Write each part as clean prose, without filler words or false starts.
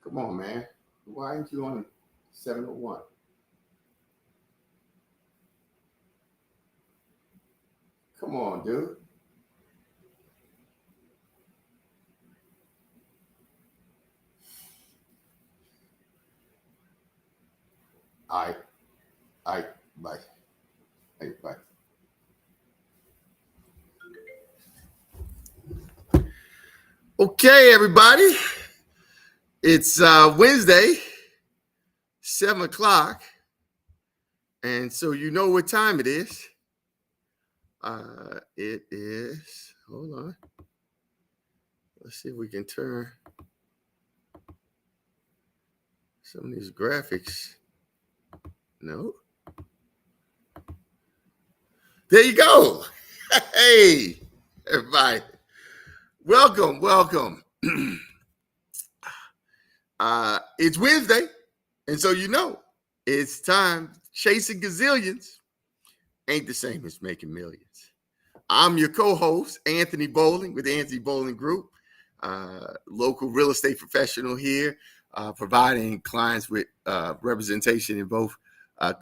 Come on, man. Why aren't you on 701? Come on, dude. All right. All right. Bye. Hey, bye. Okay, everybody. It's Wednesday, 7 o'clock. And so you know what time it is. It is, hold on. Let's see if we can turn some of these graphics. No. There you go. Hey, everybody. Welcome. It's Wednesday, and so you know it's time. Chasing gazillions ain't the same as making millions. I'm your co-host, Anthony Bowling with the Anthony Bowling Group, local real estate professional here, providing clients with representation in both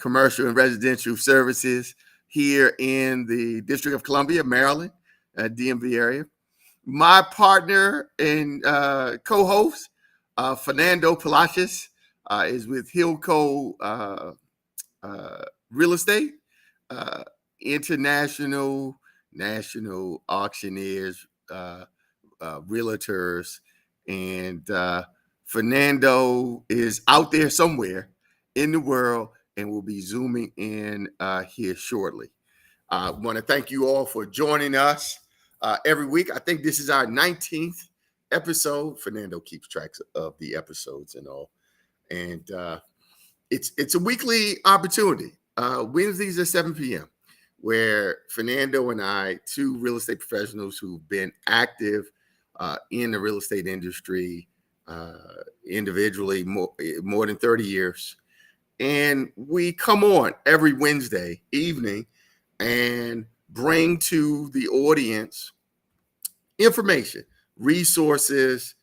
commercial and residential services here in the District of Columbia, Maryland, DMV area. My partner and co-host, Fernando Palacios, is with Hillco Real Estate, international, national auctioneers, realtors, and Fernando is out there somewhere in the world and will be zooming in here shortly. I want to thank you all for joining us every week. I think this is our 19th episode. Fernando keeps track of the episodes and all. And it's a weekly opportunity. Wednesdays at 7 p.m., where Fernando and I, two real estate professionals who've been active in the real estate industry individually more than 30 years. And we come on every Wednesday evening and bring to the audience information, resources,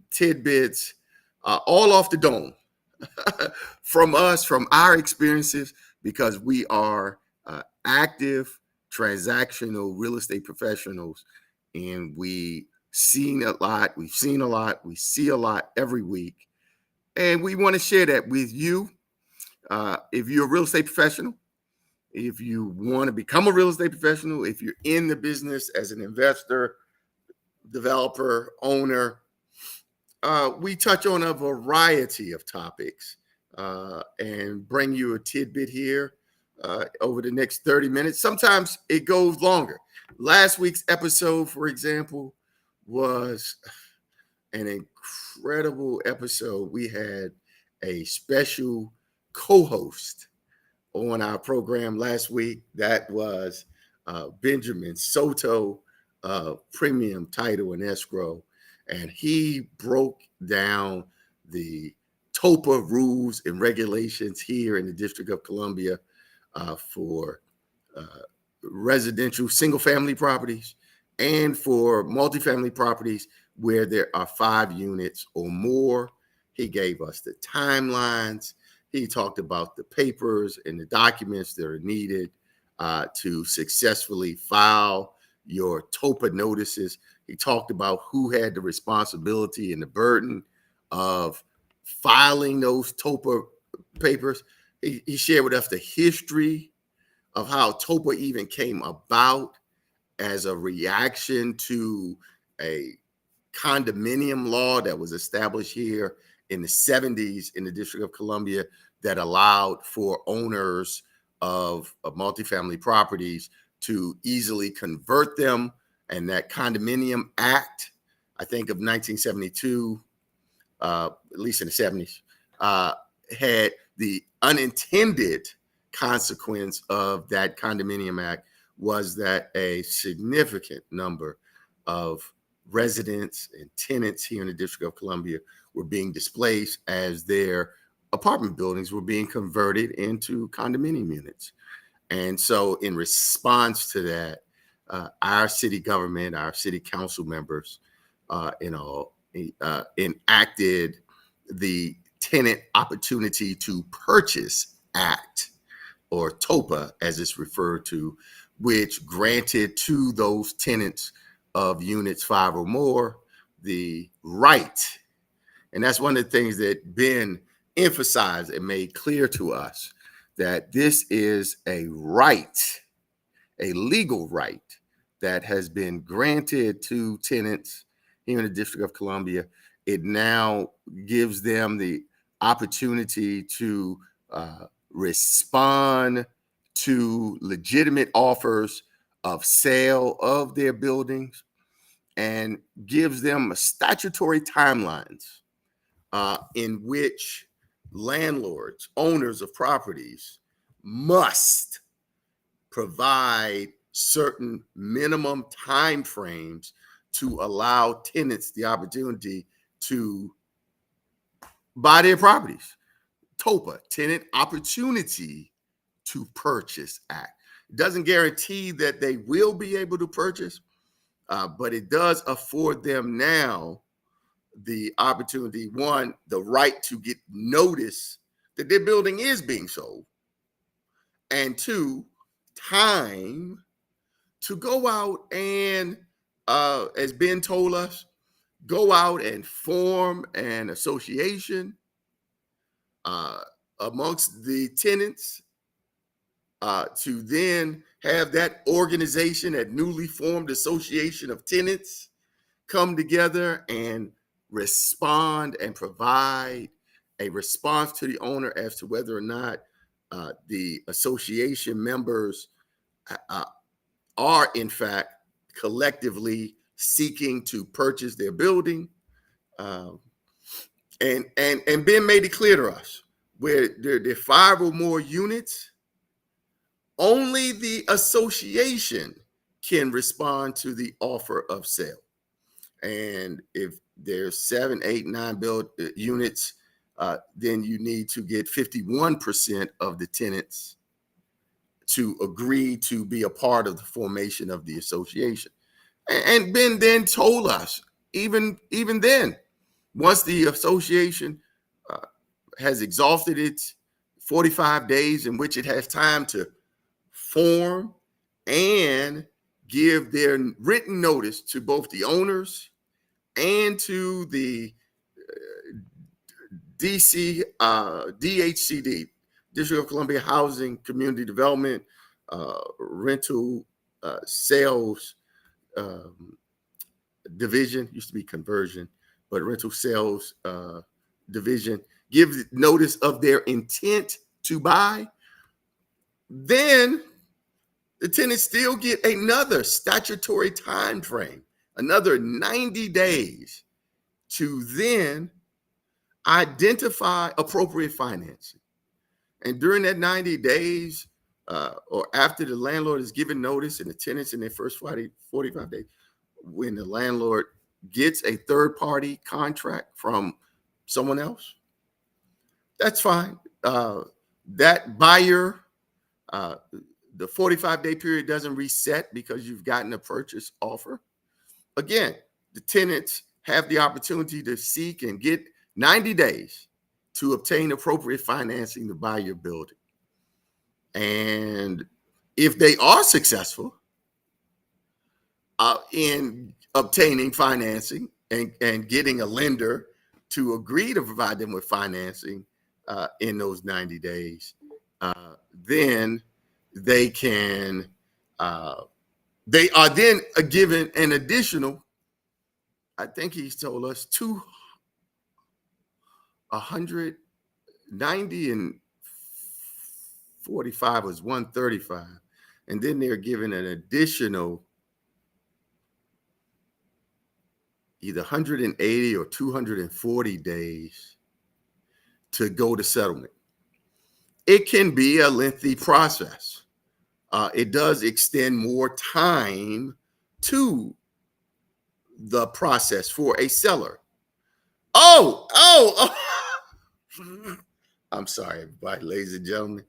tidbits, all off the dome from us, from our experiences, because we are active, transactional real estate professionals, and we've seen a lot, we see a lot every week, and we want to share that with you. If you're a real estate professional, if you want to become a real estate professional, if you're in the business as an investor, developer, owner, we touch on a variety of topics and bring you a tidbit here over the next 30 minutes. Sometimes it goes longer. Last week's episode, for example, was an incredible episode. We had a special co-host on our program last week. That was Benjamin Soto, Premium Title and Escrow. And he broke down the TOPA rules and regulations here in the District of Columbia for residential single-family properties and for multifamily properties where there are 5 units or more. He gave us the timelines. He talked about the papers and the documents that are needed to successfully file your TOPA notices. He talked about who had the responsibility and the burden of filing those TOPA papers. He shared with us the history of how TOPA even came about as a reaction to a condominium law that was established here in the 70s in the District of Columbia that allowed for owners of multifamily properties to easily convert them. And that Condominium Act, I think of 1972, at least in the 70s, had the unintended consequence of that Condominium Act was that a significant number of residents and tenants here in the District of Columbia were being displaced as their apartment buildings were being converted into condominium units. And so in response to that, our city government, our city council members, enacted the Tenant Opportunity to Purchase Act, or TOPA as it's referred to, which granted to those tenants of units 5 or more the right. And that's one of the things that Ben emphasized and made clear to us, that this is a right, a legal right that has been granted to tenants here in the District of Columbia. It now gives them the opportunity to respond to legitimate offers of sale of their buildings, and gives them statutory timelines in which landlords, owners of properties, must provide certain minimum timeframes to allow tenants the opportunity to buy their properties. TOPA, Tenant Opportunity to Purchase Act. It doesn't guarantee that they will be able to purchase, but it does afford them now the opportunity, one, the right to get notice that their building is being sold, and two, time to go out and, as Ben told us, go out and form an association amongst the tenants, to then have that organization, that newly formed association of tenants, come together and respond and provide a response to the owner as to whether or not the association members are in fact collectively seeking to purchase their building. And Ben made it clear to us, where there are 5 or more units, only the association can respond to the offer of sale. And if there's 7, 8, 9 units, then you need to get 51% of the tenants to agree to be a part of the formation of the association. And Ben then told us, even then, once the association has exhausted its 45 days in which it has time to form and give their written notice to both the owners and to the DHCD, District of Columbia Housing Community Development, Rental Sales Division, used to be Conversion, but Rental Sales Division, give notice of their intent to buy, then the tenants still get another statutory time frame, another 90 days to then identify appropriate financing. And during that 90 days, or after the landlord is given notice and the tenants in their first 45 days, when the landlord gets a third-party contract from someone else, that's fine. That buyer, the 45-day period doesn't reset because you've gotten a purchase offer. Again, the tenants have the opportunity to seek and get 90 days to obtain appropriate financing to buy your building. And if they are successful in obtaining financing and getting a lender to agree to provide them with financing in those 90 days, then they can, they are then given an additional, I think he's told us, 190 and 45 was 135. And then they're given an additional either 180 or 240 days to go to settlement. It can be a lengthy process. It does extend more time to the process for a seller. Oh. I'm sorry, everybody, ladies and gentlemen.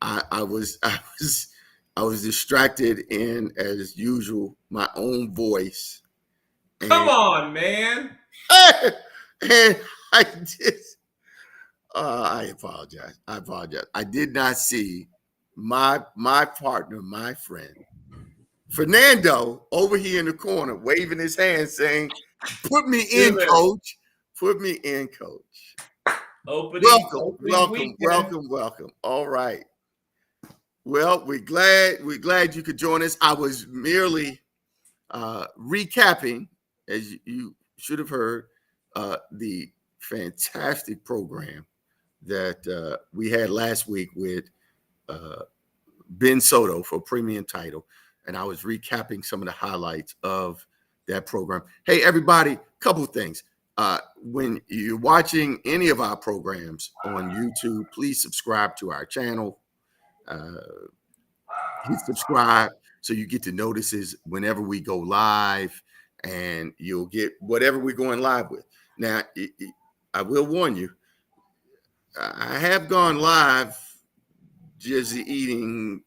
I was distracted in, as usual, my own voice Come on, man. And I just, I apologize. I did not see my partner, my friend, Fernando, over here in the corner, waving his hand, saying, "Put me in, coach. Put me in, coach." Welcome. Weekend. All right. Well, we're glad you could join us. I was merely recapping, as you should have heard, the fantastic program that we had last week with Ben Soto for Premium Title, and I was recapping some of the highlights of that program. Hey, everybody, couple of things. When you're watching any of our programs on YouTube, please subscribe to our channel. Hit subscribe so you get the notices whenever we go live, and you'll get whatever we're going live with. Now, I will warn you, I have gone live just eating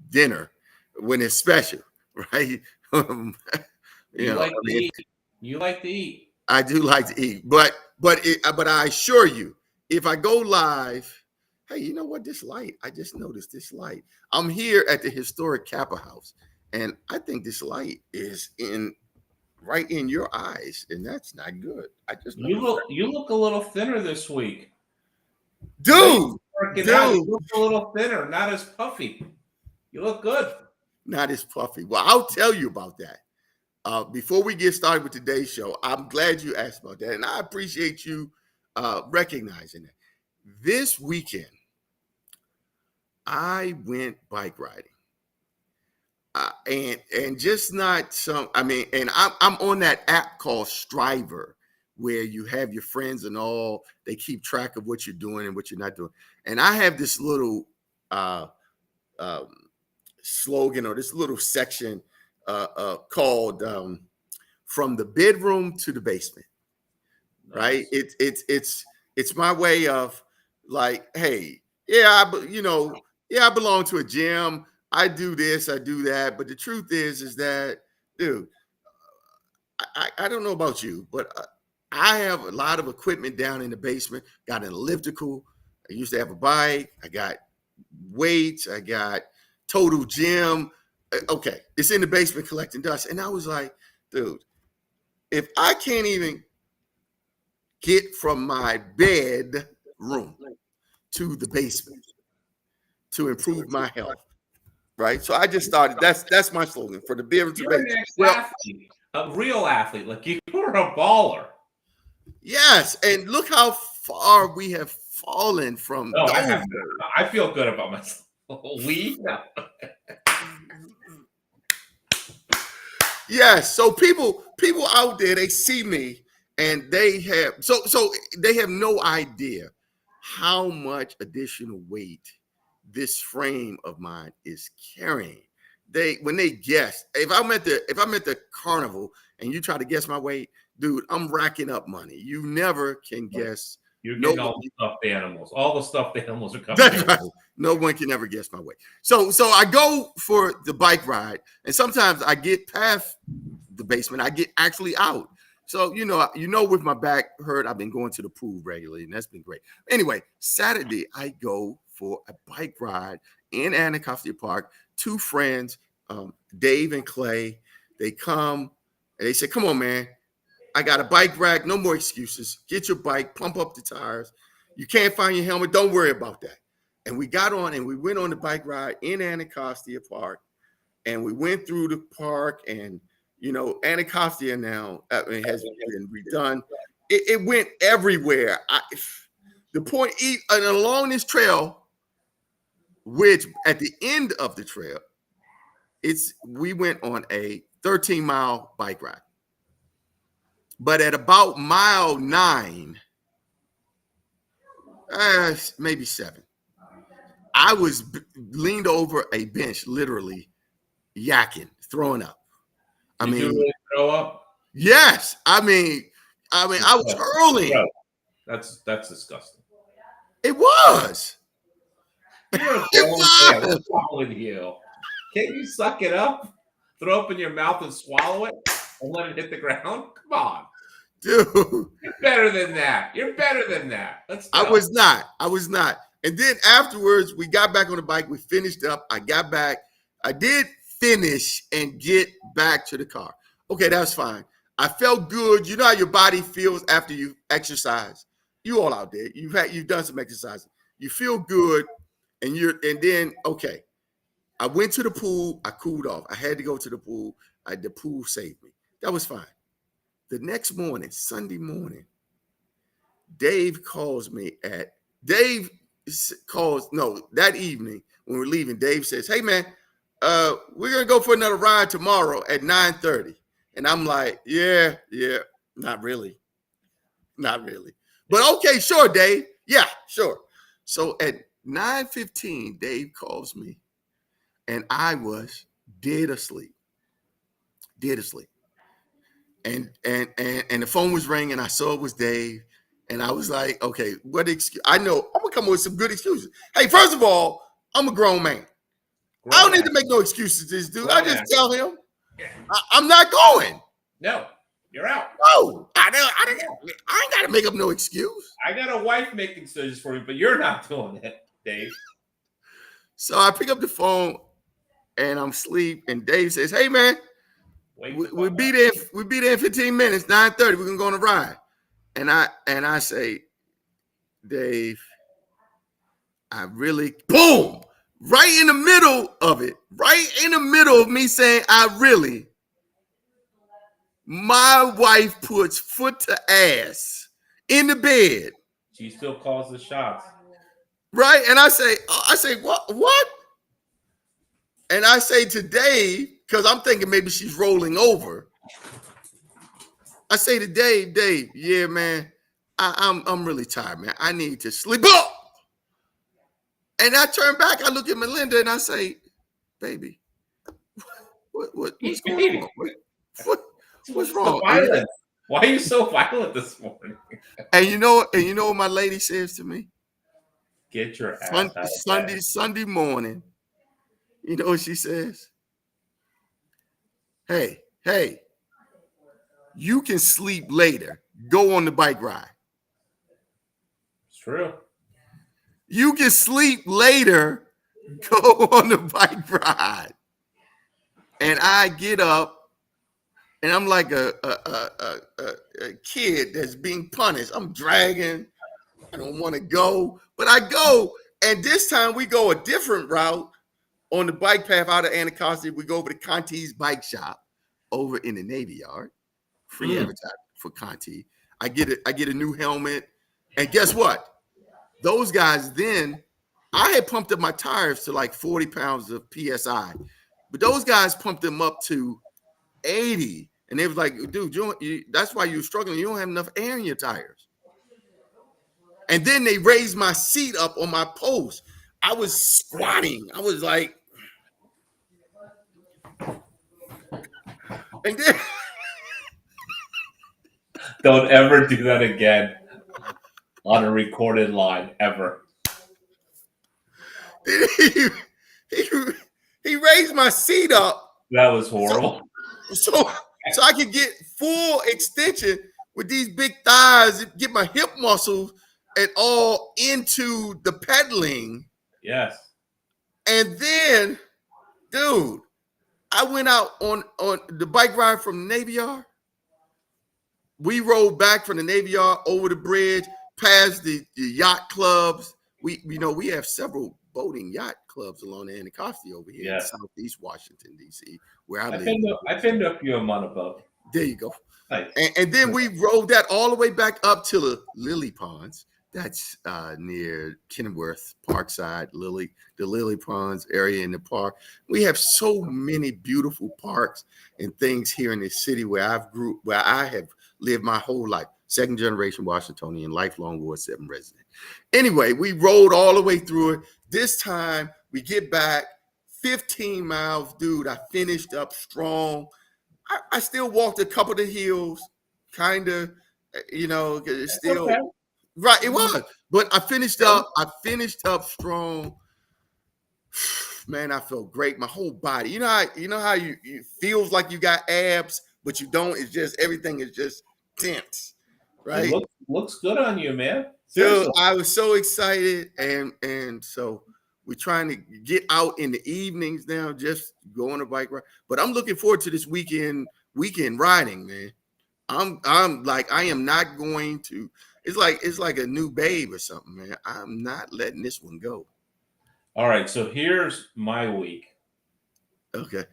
dinner when it's special, right? You like to eat. You like to eat. I do like to eat, but I assure you, if I go live, hey, you know what? This light, I just noticed this light. I'm here at the historic Kappa House, and I think this light is right in your eyes, and that's not good. I just you look a little thinner this week, dude. You look a little thinner, not as puffy. You look good. Not as puffy. Well, I'll tell you about that. Before we get started with today's show, I'm glad you asked about that, and I appreciate you recognizing that. This weekend, I went bike riding, and just not some. I mean, and I'm on that app called Striver, where you have your friends and all. They keep track of what you're doing and what you're not doing. And I have this little slogan, or this little section called "From the Bedroom to the Basement." Right? Nice. It's my way of like, hey, yeah, I belong to a gym. I do this, I do that. But the truth is that, dude, I don't know about you, but I have a lot of equipment down in the basement. Got an elliptical. I used to have a bike. I got weights. I got total gym. Okay, it's in the basement collecting dust. And I was like, dude, if I can't even get from my bedroom to the basement to improve my health, right? So I just started. That's my slogan, for the bedroom to basement. You're an ex-athlete, a real athlete, like you're a baller. Yes, and look how far we have fallen from. Oh, I feel good about myself. Yes, so people out there, they see me, and they have they have no idea how much additional weight this frame of mine is carrying. When they guess, if I'm at the carnival and you try to guess my weight, dude, I'm racking up money. You never can guess. You're getting all the stuffed animals. All the stuffed animals are coming. That's right. No one can ever guess my weight. So I go for the bike ride, and sometimes I get past the basement. I get actually out. So with my back hurt, I've been going to the pool regularly, and that's been great. Anyway, Saturday I go for a bike ride in Anacostia Park. Two friends, Dave and Clay, they come and they say, "Come on, man. I got a bike rack. No more excuses. Get your bike, pump up the tires. You can't find your helmet. Don't worry about that." And we got on and we went on the bike ride in Anacostia Park. And we went through the park, and, Anacostia now has been redone. It went everywhere. The point, and along this trail, which at the end of the trail, we went on a 13-mile bike ride. But at about mile 9, maybe 7, I was leaned over a bench, literally yakking, throwing up. Did you really throw up? Yes. I mean, I was hurling. That's disgusting. It was. It was. What's wrong with you? Can't you suck it up? Throw up in your mouth and swallow it? and let it hit the ground? Come on. Dude, You're better than that. You're better than that. Let's go. I was not. And then afterwards, we got back on the bike. We finished up. I got back. I did finish and get back to the car. Okay, that's fine. I felt good. You know how your body feels after you exercise. You all out there. You've done some exercise. You feel good, and then okay. I went to the pool. I cooled off. I had to go to the pool. The pool saved me. That was fine. The next morning, Sunday morning, Dave calls me that evening when we're leaving. Dave says, "Hey man, we're gonna go for another ride tomorrow at 9:30." And I'm like, yeah, not really. But okay, sure, Dave. Yeah, sure. So at 9:15, Dave calls me, and I was dead asleep. And the phone was ringing. I saw it was Dave, and I was like, okay, what excuse? I know I'm gonna come up with some good excuses. Hey, first of all, I'm a grown man. I don't need to make no excuses to this dude. I just tell him I'm not going. No, you're out. No, I ain't got to make up no excuse. I got a wife making decisions for you, but you're not doing it, Dave. So I pick up the phone, and I'm asleep, and Dave says, "Hey man, we'll be there. We'll be there in 15 minutes. 9:30. We're gonna go on a ride." And I say, Dave, I really boom right in the middle of it, right in the middle of me saying I really. My wife puts foot to ass in the bed. She still calls the shots. Right? And I say, what? And I say to Dave, because I'm thinking maybe she's rolling over. I say to Dave, yeah, man, I'm really tired, man. I need to sleep. Oh! And I turn back, I look at Melinda and I say, baby, what's going on? What's wrong? Why are you so violent this morning? And you know what my lady says to me? Get your ass out Sunday morning. You know what she says? Hey, you can sleep later. Go on the bike ride. It's true. You can sleep later. Go on the bike ride. And I get up. And I'm like a kid that's being punished. I'm dragging. I don't want to go, but I go. And this time we go a different route on the bike path out of Anacostia. We go over to Conti's bike shop over in the Navy Yard. Free advertising for Conti. I get a new helmet. And guess what? Those guys then, I had pumped up my tires to like 40 pounds of PSI. But those guys pumped them up to 80. And they was like, dude, that's why you're struggling. You don't have enough air in your tires. And then they raised my seat up on my post. I was squatting. I was like, and then don't ever do that again on a recorded line, ever. He raised my seat up. That was horrible. So I could get full extension with these big thighs, get my hip muscles and all into the pedaling. Yes. And then, dude, I went out on the bike ride from the Navy Yard. We rode back from the Navy Yard over the bridge, past the yacht clubs. We have several boating yacht clubs along the Anacostia over here in Southeast Washington, D.C., where I live. I've been to a few of them on a boat. There you go. Nice. And then we rode that all the way back up to the Lily Ponds. That's near Kenworth, Parkside, the Lily Ponds area in the park. We have so many beautiful parks and things here in this city where I have lived my whole life. Second generation Washingtonian, lifelong Ward 7 resident. Anyway, we rode all the way through it. This time we get back 15 miles, dude. I finished up strong. I still walked a couple of the hills, kind of, because it's still okay. Right. It was, but I finished up strong. Man, I felt great. My whole body. You know how you feels like you got abs, but you don't. It's just everything is just tense, It right? looks good on you, man. Dude, Seriously. I was so excited, and so we're trying to get out in the evenings now, just go on a bike ride. But I'm looking forward to this weekend riding, man. I'm like I am not going to. It's like a new babe or something, man. I'm not letting this one go. All right, so here's my week. Okay.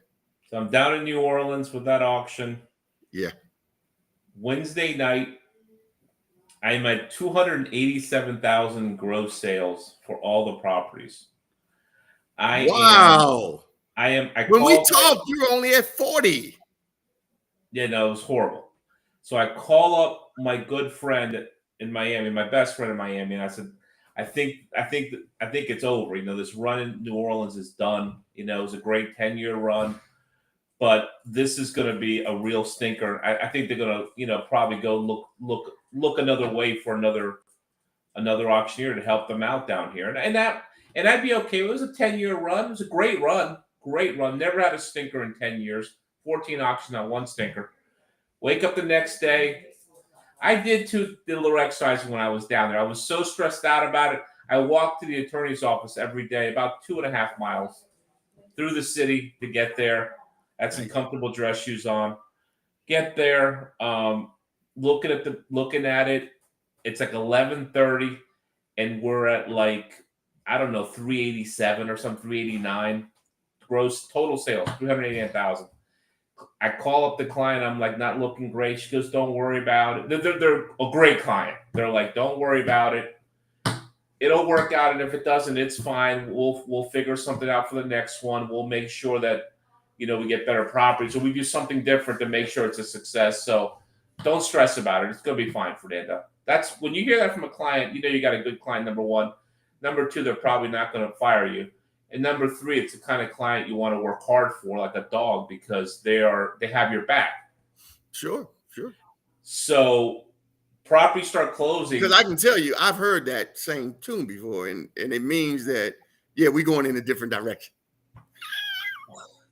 So I'm down in New Orleans with that auction. Yeah. Wednesday night, I'm at 287,000 gross sales for all the properties. I am. Wow. I am. I When we called. talked, you were only at 40. Yeah, no, it was horrible. So I call up my good friend in Miami, my best friend in Miami, and I said, I think it's over. You know, this run in New Orleans is done. You know, it was a great 10-year run, but this is going to be a real stinker. I think they're going to, you know, probably go look another way for another auctioneer to help them out down here, and I'd be okay. It was a 10-year run. It was a great run. Great run. Never had a stinker in 10 years. 14 auctions on one stinker. Wake up the next day. I did the little exercising when I was down there. I was so stressed out about it. I walked to the attorney's office every day, about 2.5 miles through the city to get there. Had some comfortable dress shoes on. Get there, looking at it. It's like 11:30, and we're at like, I don't know, 387 or something, 389 gross total sales, 389,000. I call up the client. I'm like, not looking great. She goes, don't worry about it. They're a great client. They're like, don't worry about it. It'll work out. And if it doesn't, it's fine. We'll figure something out for the next one. We'll make sure that, you know, we get better property. So we do something different to make sure it's a success. So don't stress about it. It's going to be fine, Fernando. That's when you hear that from a client, you know, you got a good client, number one. Number two, they're probably not going to fire you. And number three, it's the kind of client you want to work hard for, like a dog, because they have your back. Sure. So properties start closing. Because I can tell you, I've heard that same tune before, and it means that we're going in a different direction.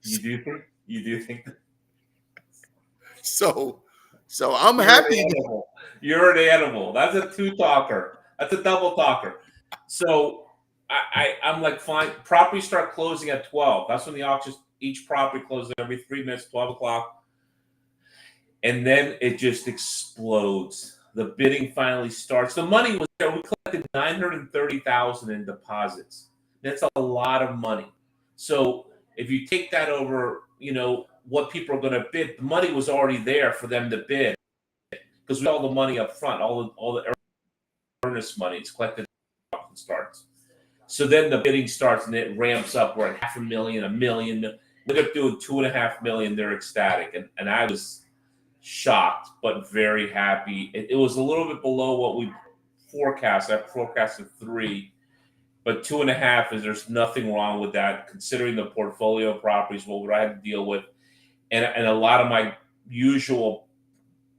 You do think that? So I'm happy. You're an animal. That's a two-talker. That's a double talker. So I'm like, fine. Properties start closing at 12. That's when the auctions, each property closes every 3 minutes, 12 o'clock. And then it just explodes. The bidding finally starts. The money was there. We collected $930,000 in deposits. That's a lot of money. So if you take that over, you know, what people are going to bid, the money was already there for them to bid because we all the money up front, all the earnest money. It's collected and starts. So then the bidding starts and it ramps up. We're at $500,000, $1 million. We end up doing $2.5 million. They're ecstatic, and I was shocked but very happy. It was a little bit below what we forecast. I forecasted 3, but 2.5 is there's nothing wrong with that considering the portfolio properties, what I had to deal with, and a lot of my usual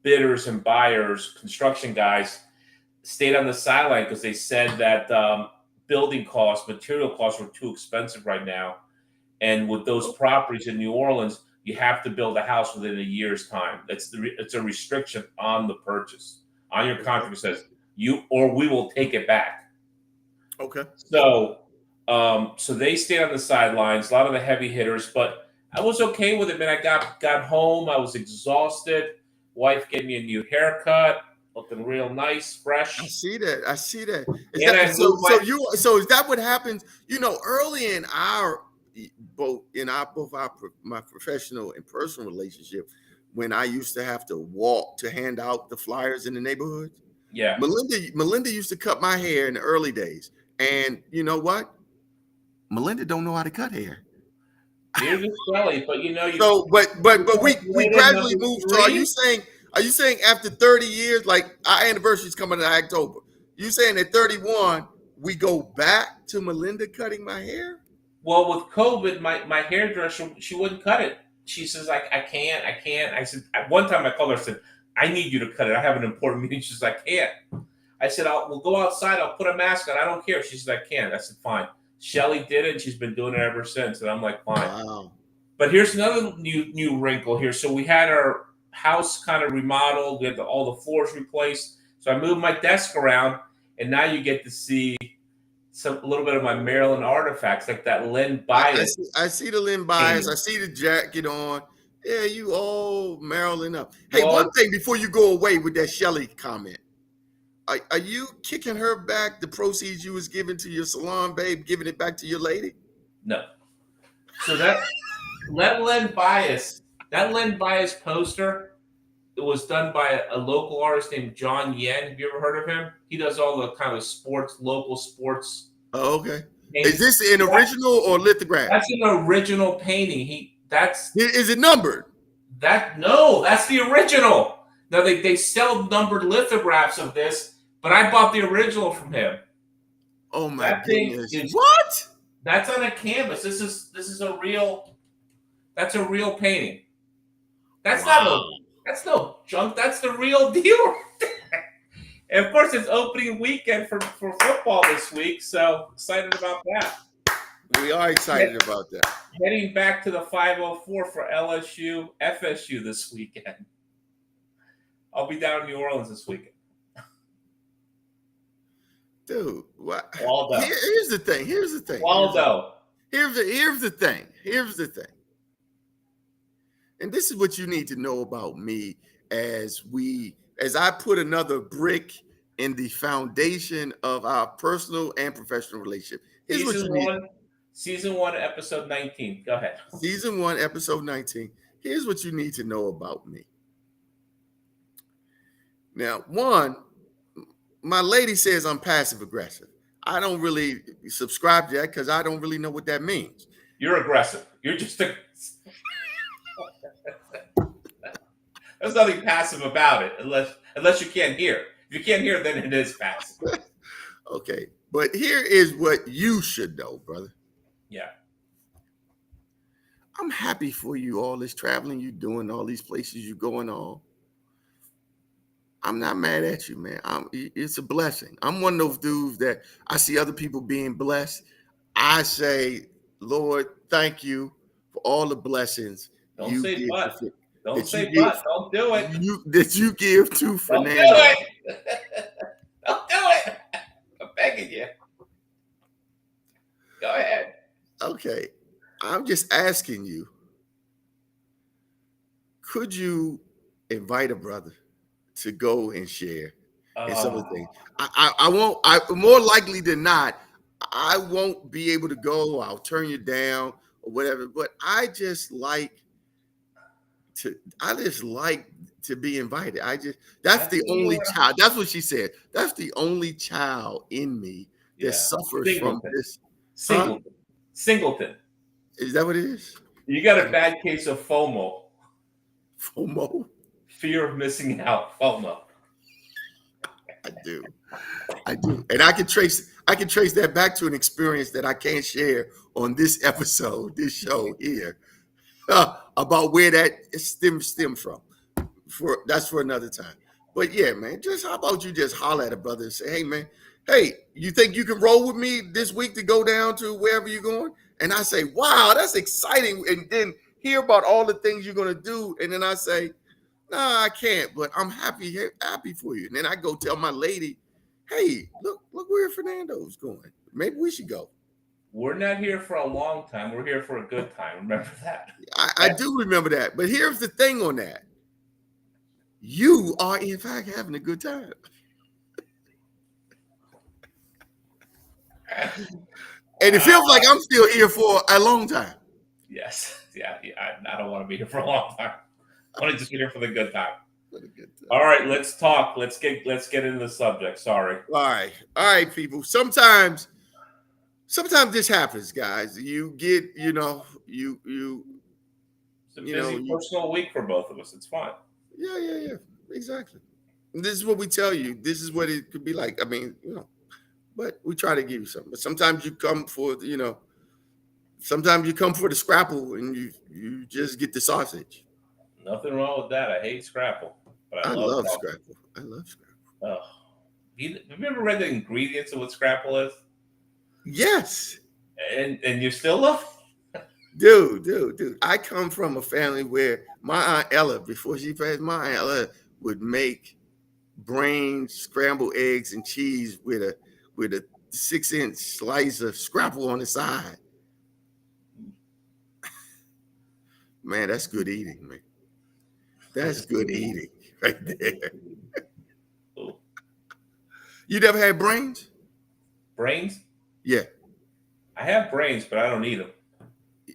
bidders and buyers, construction guys, stayed on the sideline because they said that building costs, material costs were too expensive right now. And with those properties in New Orleans, you have to build a house within a year's time. It's a restriction on the purchase. On your contract, it says you or we will take it back. Okay. So they stayed on the sidelines, a lot of the heavy hitters, but I was okay with it, man. I got home, I was exhausted. Wife gave me a new haircut. Looking real nice, fresh. I see that. So is that what happens? You know, early in my professional and personal relationship, when I used to have to walk to hand out the flyers in the neighborhood. Yeah. Melinda used to cut my hair in the early days, and you know what? Melinda don't know how to cut hair. Neither does Shelly, but you know. But we gradually moved. So are you saying after 30 years, like our anniversary is coming in October, you saying at 31 we go back to Melinda cutting my hair? Well, with COVID, my hairdresser, she wouldn't cut it. She says, I can't. I said, at one time I called her, I said, I need you to cut it. I have an important meeting. She says, I can't. I said, we'll go outside. I'll put a mask on. I don't care. She says, I can't. I said, fine. Shelly did it, and she's been doing it ever since. And I'm like, fine. Wow. But here's another new wrinkle here. So we had our house kind of remodeled. We had all the floors replaced. So I moved my desk around, and now you get to see a little bit of my Maryland artifacts, like that Len Bias. I see the Lynn Bias. I see the jacket on. Yeah, you all Maryland up. Hey, Well, one thing before you go away with that Shelley comment. Are you kicking her back the proceeds you was giving to your salon, babe, giving it back to your lady? no. So that Len Bias poster, it was done by a local artist named John Yen. Have you ever heard of him? He does all the kind of local sports. Oh, okay. Paintings. Is this an original or lithograph? That's an original painting. Is it numbered? That's the original. Now they sell numbered lithographs of this, but I bought the original from him. Oh my goodness! What? That's on a canvas. This is a real. That's a real painting. That's no junk. That's the real deal. And of course, it's opening weekend for football this week, so excited about that. We are excited about that. Heading back to the 504 for LSU, FSU this weekend. I'll be down in New Orleans this weekend. Dude, what? Waldo. Here's the thing. Waldo. Here's the thing. And this is what you need to know about me as I put another brick in the foundation of our personal and professional relationship. Here's what you need. Season 1, episode 19. Go ahead. Season 1, episode 19. Here's what you need to know about me. Now, one, my lady says I'm passive aggressive. I don't really subscribe to that because I don't really know what that means. You're aggressive. You're just There's nothing passive about it unless you can't hear. If you can't hear, then it is passive. Okay. But here is what you should know, brother. Yeah. I'm happy for you, all this traveling you're doing, all these places you're going on. I'm not mad at you, man. It's a blessing. I'm one of those dudes that I see other people being blessed. I say, Lord, thank you for all the blessings. Don't say but. Don't say but. Don't do it. That you give to Fernando. Don't do it. Don't do it. I'm begging you. Go ahead. Okay. I'm just asking you, could you invite a brother to go and share and some of the things? I won't. More likely than not, I won't be able to go. I'll turn you down or whatever. But I just like to be invited. That's the only child. That's what she said. That's the only child in me that suffers from this. Singleton. Is that what it is? You got a bad case of FOMO. FOMO? Fear of missing out. FOMO. I do. And I can trace that back to an experience that I can't share on this episode, this show here, about where that stem from. That's for another time. But yeah, man, how about you just holler at a brother and say, hey, man, you think you can roll with me this week to go down to wherever you're going? And I say, wow, that's exciting. And then hear about all the things you're going to do. And then I say, no, I can't, but I'm happy for you. And then I go tell my lady, hey, look where Fernando's going. Maybe we should go. We're not here for a long time. We're here for a good time. Remember that. I do remember that. But here's the thing on that. You are, in fact, having a good time. And it feels like I'm still here for a long time. Yes. Yeah. I don't want to be here for a long time. I want to just be here for the good time. All right, let's talk. Let's get into the subject. Sorry. All right, people. Sometimes this happens, guys. You get, it's a busy personal week for both of us. It's fine. Yeah. Exactly. And this is what we tell you. This is what it could be like. I mean, but we try to give you something. But sometimes you come for, sometimes you come for the scrapple and you just get the sausage. Nothing wrong with that. I hate scrapple. But I love scrapple. Oh. Have you ever read the ingredients of what scrapple is? Yes. And you still love it? Dude. I come from a family where my Aunt Ella, before she passed, my Aunt Ella would make brains, scrambled eggs, and cheese with a 6-inch slice of scrapple on the side. Man, that's good eating, man. That's good eating right there. Oh, You never had brains? brains? Yeah. I have brains, but I don't eat them.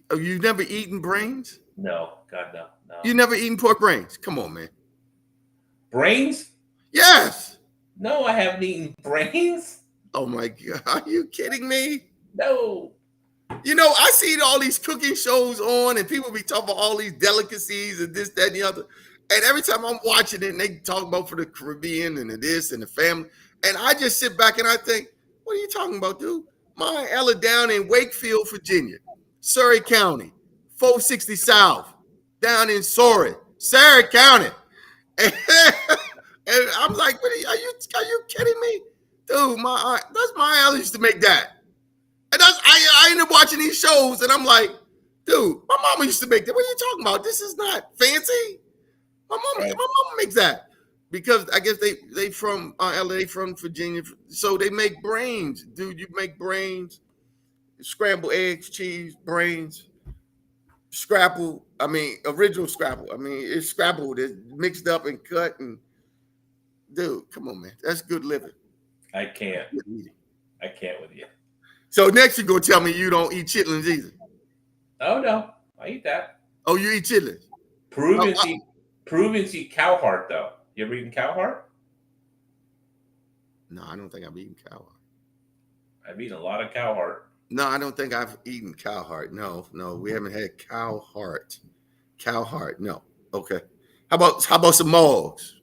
Oh, you never eaten brains? No, God, no, no. You never eaten pork brains? Come on, man. Brains? Yes. No, I haven't eaten brains. Oh my God. Are you kidding me? No. You know, I see all these cooking shows on and people be talking about all these delicacies and this, that, and the other. And every time I'm watching it and they talk about for the Caribbean and the this and the family, and I just sit back and I think, what are you talking about, dude? My Aunt Ella down in Wakefield, Virginia, Surrey County, 460 South, down in Surrey County. And I'm like, what are you kidding me? Dude, that's my Aunt Ella used to make that. And I ended up watching these shows, and I'm like, dude, my mama used to make that. What are you talking about? This is not fancy. My mama makes that because I guess they from LA, from Virginia, so they make brains, dude. You make brains, scrambled eggs, cheese, brains, scrapple. I mean, original scrapple. I mean, it's scrappled, it's mixed up and cut, and dude, come on, man, that's good living. I can't. I can't with you. So next you're gonna tell me you don't eat chitlins either. Oh no, I eat that. Oh, you eat chitlins. Peruvians eat cow heart though. You ever eaten cow heart? No, I don't think I've eaten cow heart. I've eaten a lot of cow heart. No, I don't think I've eaten cow heart. No, we haven't had cow heart. Cow heart, no. Okay. How about some mogs?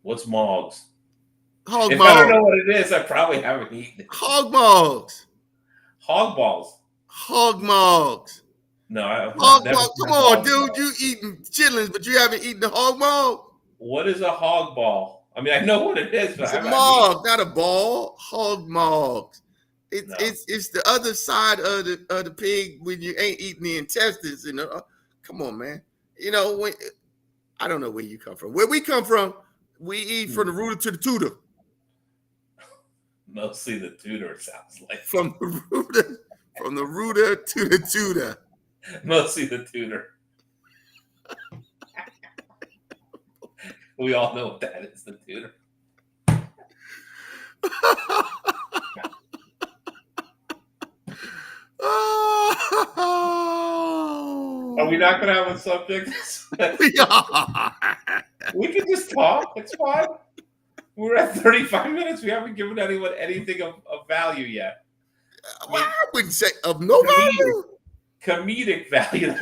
What's mogs? Hog if mogs. I don't know what it is, I probably haven't eaten it. Hog mogs. Hog balls. Hog mogs. No, I hog mog. Come on, dude. You eating chitlins, but you haven't eaten the hog mog. What is a hog ball? I mean, I know what it is, but it's a mog, not a ball. Hog mogs. It's the other side of the pig when you ain't eating the intestines. You know, come on, man. You know I don't know where you come from. Where we come from, we eat from the rooter to the tutor. Mostly the tutor sounds like. From the rooter to the tutor. Mostly the tutor. We all know what that is, the tutor. Are we not going to have a subject? We are. We can just talk. It's fine. We're at 35 minutes. We haven't given anyone anything of value yet. Well, I wouldn't say of no value. Comedic value.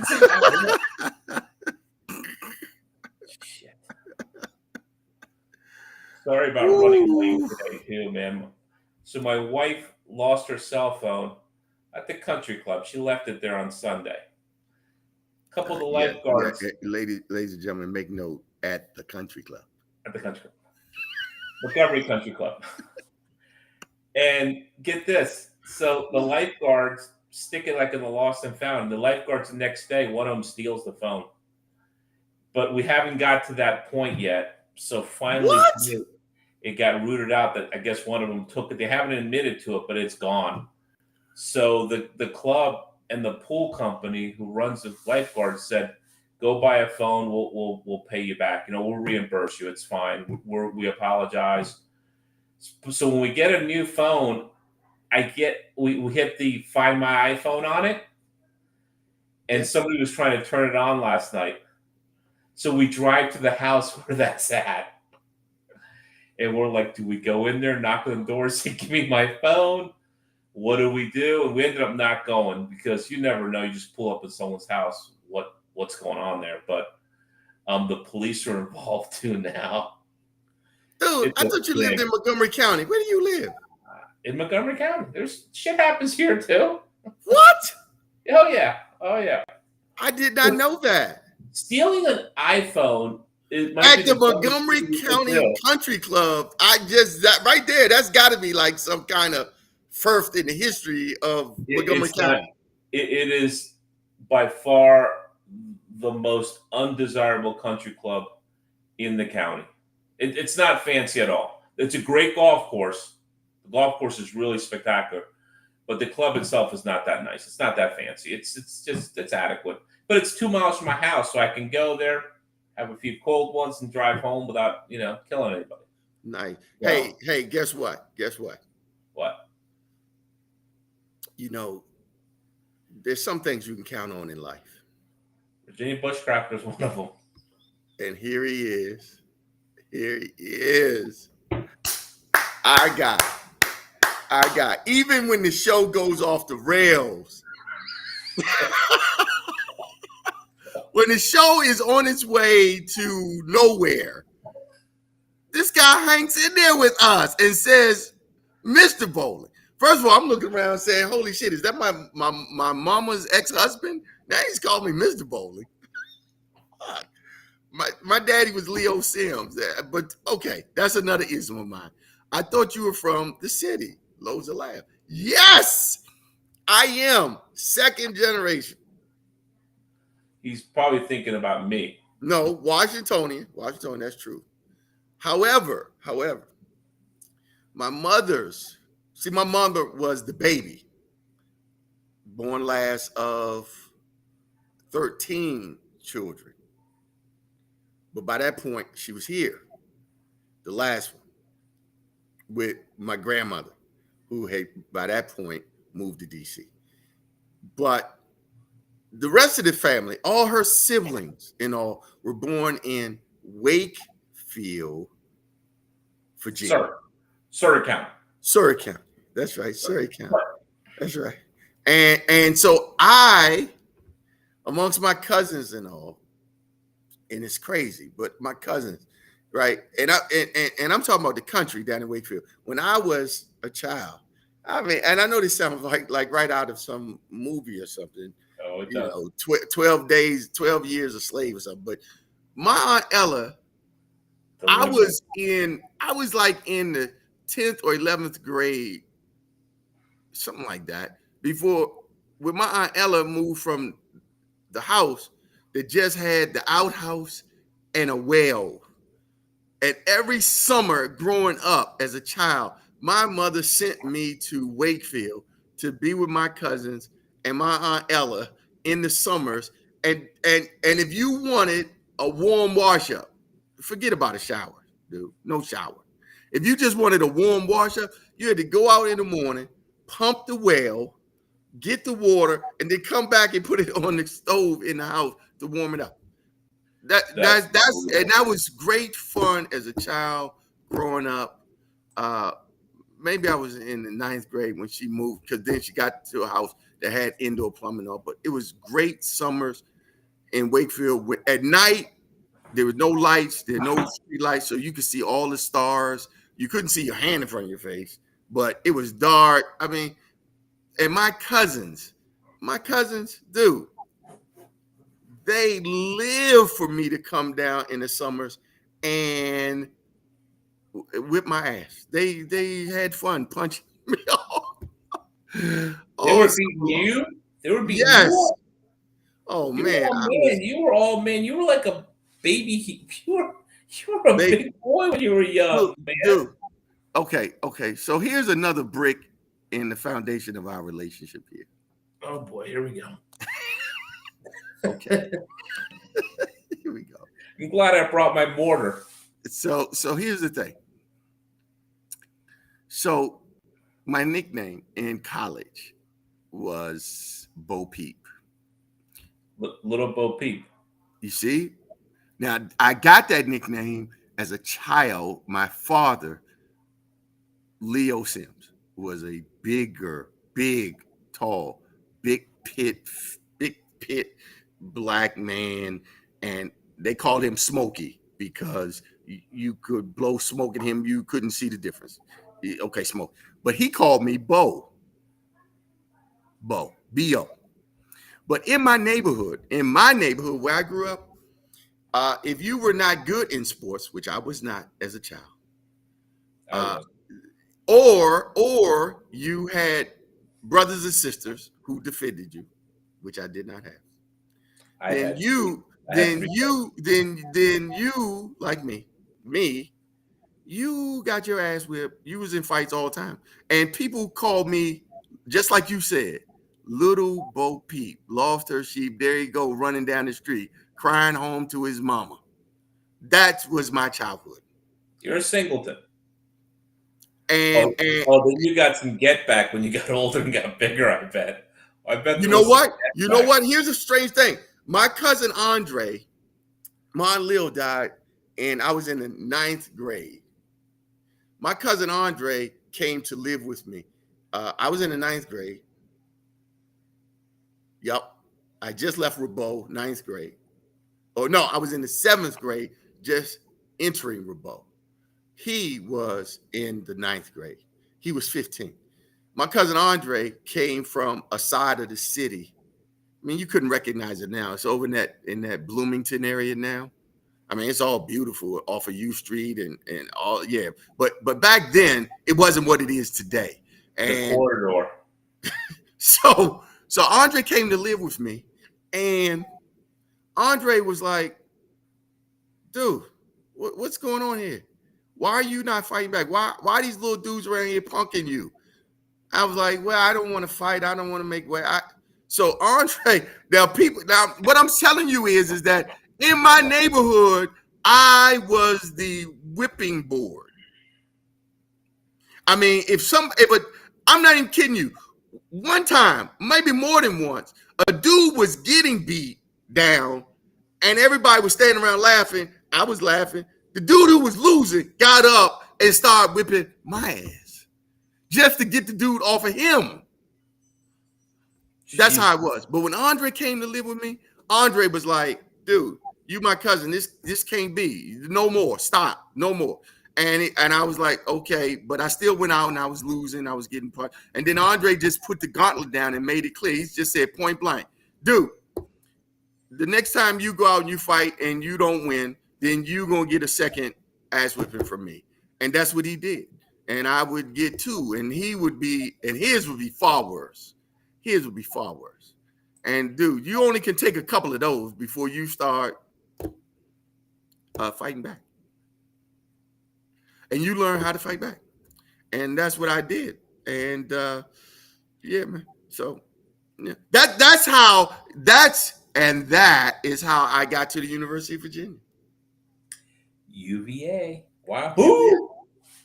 Shit. Sorry about running late today, too, man. So my wife lost her cell phone at the country club. She left it there on Sunday. A couple of the lifeguards. Ladies and gentlemen, make note, at the country club. At the country club. Montgomery Country Club. And get this. So the lifeguards stick it like in the lost and found. The lifeguards the next day, one of them steals the phone. But we haven't got to that point yet. So finally, it got rooted out that I guess one of them took it. They haven't admitted to it, but it's gone. So the club and the pool company who runs the lifeguards said, go buy a phone. We'll pay you back. You know, we'll reimburse you. It's fine. We apologize. So when we get a new phone, we hit the Find My iPhone on it, and somebody was trying to turn it on last night. So we drive to the house where that's at, and we're like, do we go in there, knock on the door, say, give me my phone? What do we do? And we ended up not going because you never know. You just pull up at someone's house. What's going on there? But the police are involved too now. Dude, I thought you lived in Montgomery County. Where do you live? In Montgomery County. There's shit happens here too. What? Oh yeah. I did not know that. Stealing an iPhone at the Montgomery County Country Club. That right there, that's got to be like some kind of first in the history of Montgomery County. It is by far the most undesirable country club in the county. It's not fancy at all. It's a great golf course. The golf course is really spectacular, but the club itself is not that nice. It's not that fancy. It's adequate, but it's 2 miles from my house, so I can go there, have a few cold ones, and drive home without killing anybody. Nice. Yeah. Hey, guess what? Guess what? What? There's some things you can count on in life. Virginia Bushcracker is one of them. And here he is. Here he is. I got. Even when the show goes off the rails, when the show is on its way to nowhere, this guy hangs in there with us and says, Mr. Bowling. First of all, I'm looking around saying, holy shit, is that my mama's ex-husband? Now he's called me Mr. Bowling. My daddy was Leo Sims, but okay, that's another ism of mine. I thought you were from the city. Loads of laugh. Yes, I am second generation. He's probably thinking about me. No, Washingtonian, that's true. However, my mother was the baby, born last of 13 children. But by that point, she was here, the last one, with my grandmother, who had, by that point, moved to D.C. But the rest of the family, all her siblings and all, were born in Wakefield, Virginia. Surrey County. Surrey County. That's right, Surrey County. That's right. And so I, amongst my cousins and all, and it's crazy, but my cousins, right? And I'm talking about the country down in Wakefield. When I was a child, I mean, and I know this sounds like right out of some movie or something. Oh, it does. 12 years a slave or something. But my Aunt Ella, I was like in the 10th or 11th grade, something like that, before when my Aunt Ella moved from the house that just had the outhouse and a well. And every summer growing up as a child, my mother sent me to Wakefield to be with my cousins and my Aunt Ella in the summers. And if you wanted a warm wash up, forget about a shower, dude. No shower. If you just wanted a warm wash up, you had to go out in the morning, pump the well, get the water, and then come back and put it on the stove in the house to warm it up. That was great fun as a child growing up. Maybe I was in the 9th grade when she moved, because then she got to a house that had indoor plumbing and all. But it was great summers in Wakefield. At night, there was no lights, there were no street lights, so you could see all the stars. You couldn't see your hand in front of your face, but it was dark. I mean, and my cousins, dude, they live for me to come down in the summers and whip my ass. They had fun punching me off. They were beating you? They were beating you? Oh, man. You were like a baby. You were a big boy when you were young, man. Dude. Okay. So here's another brick in the foundation of our relationship here. Oh, boy. Here we go. Okay. Here we go. I'm glad I brought my mortar. So here's the thing. So my nickname in college was Bo Peep. Little Bo Peep. You see? Now, I got that nickname as a child. My father, Leo Sims, was a big, tall, big pit black man, and they called him Smokey because you could blow smoke at him, you couldn't see the difference. Okay, smoke. But he called me Bo. B-O. But in my neighborhood where I grew up, if you were not good in sports, which I was not as a child, or you had brothers and sisters who defended you which I did not have. I Then had you, I had then three. you, like me, you got your ass whipped. You was in fights all the time. And people called me, just like you said, Little Bo Peep, lost her sheep. There you go, running down the street, crying home to his mama. That was my childhood. You're a singleton. And Then you got some get back when you got older and got bigger, I bet. I bet you there know was some what? get You know back. what? Here's a strange thing. My cousin Andre, my Lil died, and I was in the 9th grade. My cousin Andre came to live with me. I was in the 9th grade. Yep. I just left Rabault, 9th grade. Oh, no, I was in the 7th grade, just entering Rabault. He was in the 9th grade. He was 15. My cousin Andre came from a side of the city. I mean, you couldn't recognize it now. It's over in that Bloomington area now. I mean, it's all beautiful off of U Street and all. Yeah, but back then it wasn't what it is today. The And corridor. so Andre came to live with me, and Andre was like, "Dude, what's going on here? Why are you not fighting back? Why are these little dudes around here punking you?" I was like, "Well, I don't want to fight. I don't want to make way." So Andre, now what I'm telling you is that in my neighborhood, I was the whipping board. I mean, but I'm not even kidding you. One time, maybe more than once, a dude was getting beat down, and everybody was standing around laughing. I was laughing. The dude who was losing got up and started whipping my ass just to get the dude off of him. That's how it was. But when Andre came to live with me, Andre was like, "Dude, you my cousin. This can't be. No more. Stop. No more." And I was like, "Okay," but I still went out and I was losing. I was getting punched. And then Andre just put the gauntlet down and made it clear. He just said point blank, "Dude, the next time you go out and you fight and you don't win, then you're gonna get a second ass whipping from me." And that's what he did. And I would get 2, and his would be far worse. His would be far worse. And dude, you only can take a couple of those before you start fighting back. And you learn how to fight back. And that's what I did. And yeah, man. So yeah. That is how I got to the University of Virginia. UVA. Wahoo!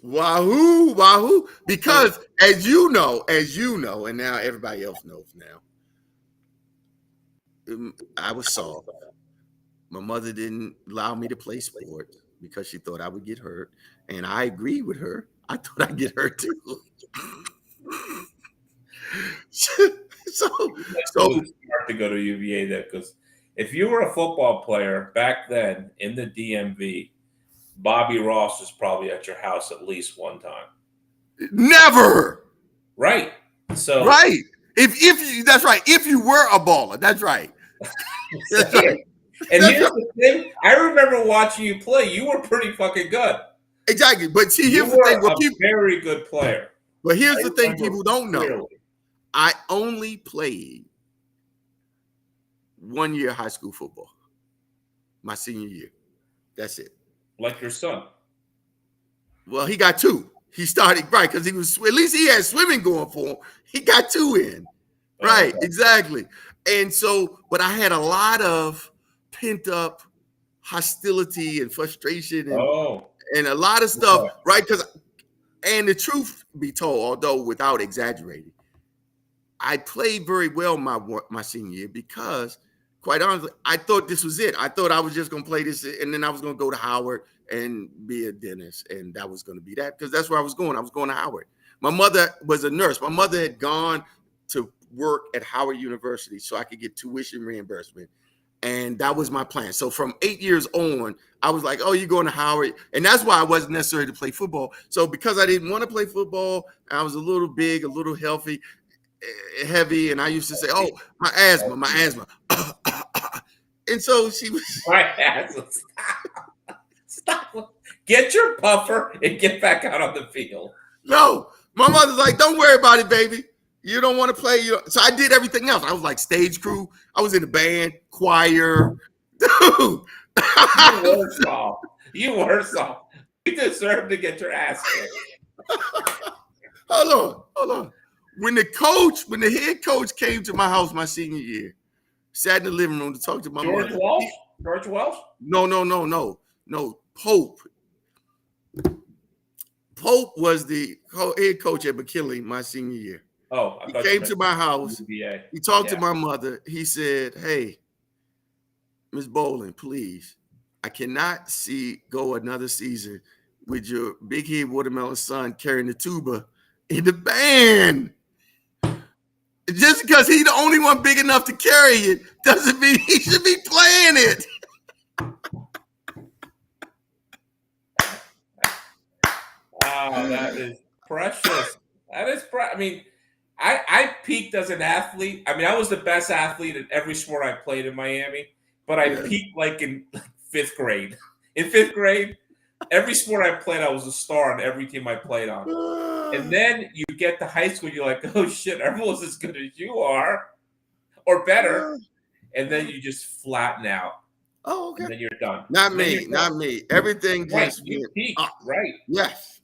Wahoo. Because as you know, and now everybody else knows now, I was soft. My mother didn't allow me to play sports because she thought I would get hurt. And I agreed with her. I thought I'd get hurt too. so smart to go to UVA there, because if you were a football player back then in the DMV, Bobby Ross was probably at your house at least one time. Never. Right. So right. If that's right. If you were a baller, that's right. That's right. And here's the thing: I remember watching you play. You were pretty fucking good. Exactly. But see, here's the thing: very good player. But here's the thing: people don't know. I only played 1 year high school football, my senior year. That's it. Like your son. Well, he got 2. He started right because he was at least he had swimming going for him. He got 2 in. Right, exactly. And so, but I had a lot of pent up hostility and frustration and a lot of stuff, right? And the truth be told, although without exaggerating, I played very well my senior year because, quite honestly, I thought this was it. I thought I was just going to play this, and then I was going to go to Howard and be a dentist, and that was going to be that because that's where I was going. I was going to Howard. My mother was a nurse. My mother had gone to work at Howard University so I could get tuition reimbursement, and that was my plan. So from 8 years on, I was like, "Oh, you're going to Howard," and that's why I wasn't necessary to play football. So because I didn't want to play football, I was a little big, a little heavy, and I used to say, "Oh, my asthma." And so she was my asthma. Stop. Get your puffer and get back out on the field. No, my mother's like, "Don't worry about it, baby. You don't want to play. So I did everything else. I was like stage crew. I was in the band, choir. Dude. You were soft. You were soft. You deserve to get your ass kicked. Hold on. When the head coach came to my house my senior year, sat in the living room to talk to my George mother. Walsh? George Walsh? No. Pope. Pope was the head coach at McKinley my senior year. Oh, he came to my house. UVA. He talked to my mother. He said, "Hey, Miss Bowling, please, I cannot go another season with your big head watermelon son carrying the tuba in the band. Just because he's the only one big enough to carry it doesn't mean he should be playing it." Oh, that is precious. I mean, I peaked as an athlete. I mean, I was the best athlete in every sport I played in Miami, but I peaked like in fifth grade. In fifth grade, every sport I played, I was a star on every team I played on. And then you get to high school, you're like, oh shit, everyone's as good as you are, or better. And then you just flatten out. Oh, okay. And then you're done. Not me. Everything just you peaked, up. right? Yes.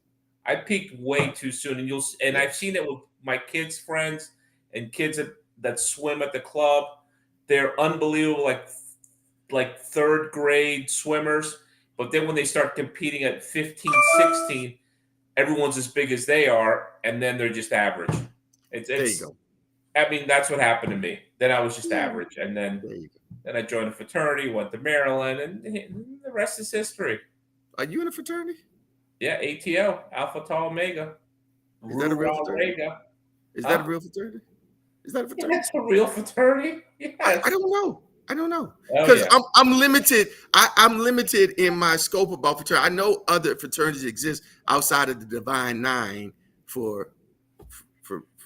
I peaked way too soon, and I've seen it with my kids' friends and kids that swim at the club. They're unbelievable, like third grade swimmers. But then when they start competing at 15, 16, everyone's as big as they are, and then they're just average. There you go. I mean, that's what happened to me. Then I was just average, and then I joined a fraternity, went to Maryland, and the rest is history. Are you in a fraternity? Yeah, ATO, Alpha Tau Omega. Is that a real fraternity? Is that a real fraternity? Is that a fraternity? That's a real fraternity. Yes. I don't know. Because I'm limited. I'm limited in my scope about fraternity. I know other fraternities exist outside of the Divine Nine for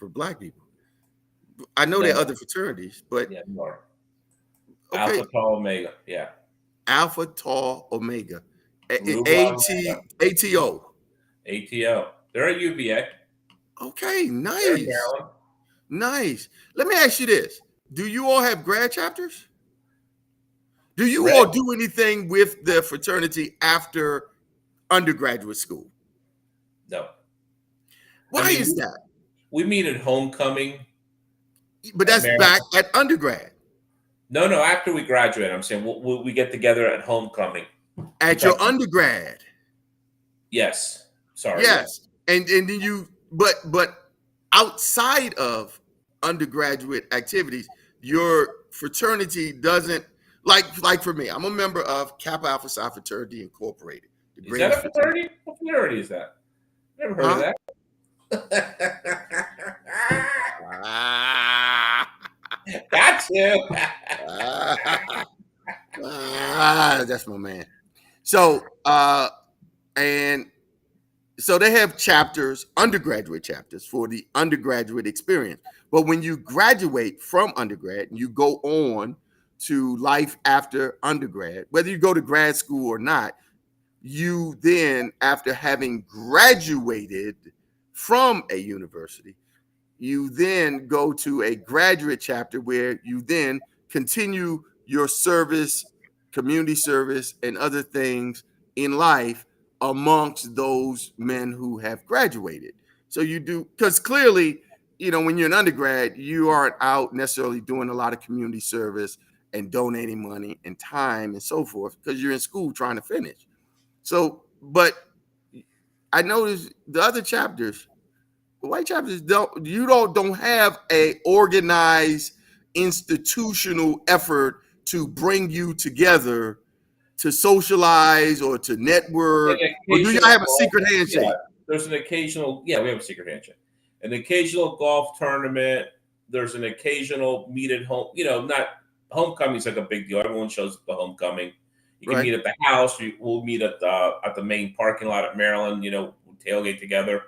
Black people. I know there are other fraternities, but more. Okay. Alpha Tau Omega. Yeah. Alpha Tau Omega. ATO. They're at UVA. Okay, nice. Let me ask you this. Do you all have grad chapters? Do you all do anything with the fraternity after undergraduate school? No. Why is that? We meet at homecoming. But that's back at undergrad. No, after we graduate, I'm saying we get together at homecoming. At your undergrad? Yes. Sorry. Yes. And then but outside of undergraduate activities, your fraternity doesn't like for me. I'm a member of Kappa Alpha Psi Fraternity Incorporated. Is that a fraternity? What fraternity is that? Never heard of that. Got you. That's my man. So so they have chapters, undergraduate chapters for the undergraduate experience. But when you graduate from undergrad and you go on to life after undergrad, whether you go to grad school or not, you then, after having graduated from a university, you then go to a graduate chapter where you then continue your service, community service, and other things in life amongst those men who have graduated. So you do, because clearly, when you're an undergrad, you aren't out necessarily doing a lot of community service and donating money and time and so forth, because you're in school trying to finish. So, but I noticed the other chapters, the white chapters don't have a organized institutional effort to bring you together to socialize or to network, or do y'all have a secret handshake? Yeah, there's an occasional, we have a secret handshake. An occasional golf tournament. There's an occasional meet at home. Not homecoming's like a big deal. Everyone shows up to homecoming. You can meet at the house. We'll meet at the main parking lot at Maryland. We'll tailgate together.